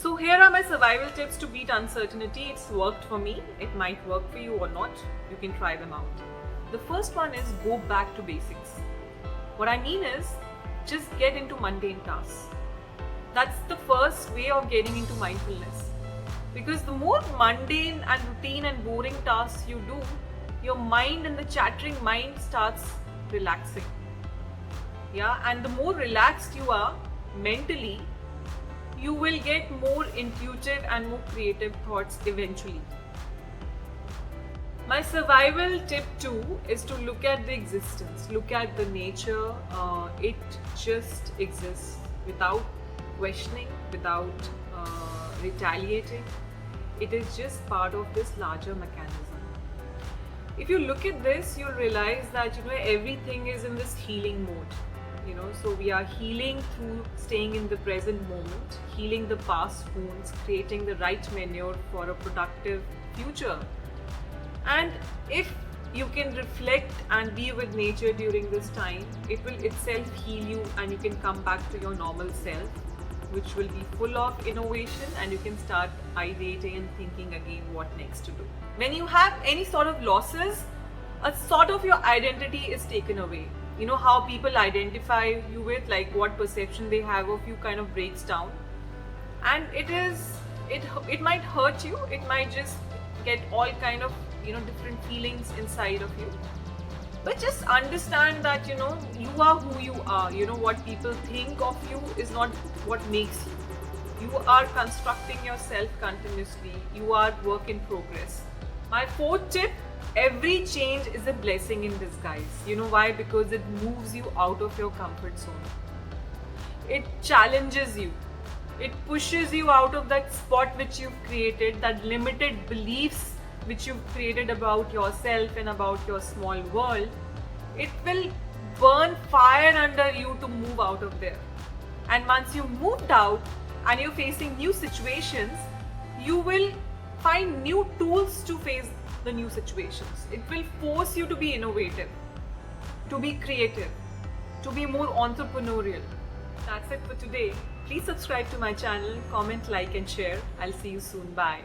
So here are my survival tips to beat uncertainty. It's worked for me. It might work for you or not. You can try them out. The first one is go back to basics. What I mean is just get into mundane tasks. That's the first way of getting into mindfulness. Because the more mundane and routine and boring tasks you do, your mind and the chattering mind starts relaxing. Yeah, and the more relaxed you are mentally, you will get more intuitive and more creative thoughts eventually. My survival tip 2 is to look at the existence, look at the nature. It just exists without questioning, without retaliating. It is just part of this larger mechanism. If you look at this, you'll realize that everything is in this healing mode. So we are healing through staying in the present moment, healing the past wounds, creating the right manure for a productive future. And if you can reflect and be with nature during this time, it will itself heal you and you can come back to your normal self, which will be full of innovation, and you can start ideating and thinking again what next to do. When you have any sort of losses, a sort of your identity is taken away. How people identify you with, like what perception they have of you kind of breaks down. And it might hurt you, it might just get all kind of different feelings inside of you. But just understand that you are who you are. What people think of you is not what makes you. You are constructing yourself continuously. You are work in progress. My fourth tip: every change is a blessing in disguise. You know why? Because it moves you out of your comfort zone. It challenges you. It pushes you out of that spot which you've created, that limited beliefs which you've created about yourself and about your small world. It will burn fire under you to move out of there. And once you moved out and you're facing new situations, you will find new tools to face the new situations. It will force you to be innovative, to be creative, to be more entrepreneurial. That's it for today. Please subscribe to my channel, comment, like and share. I'll see you soon. Bye.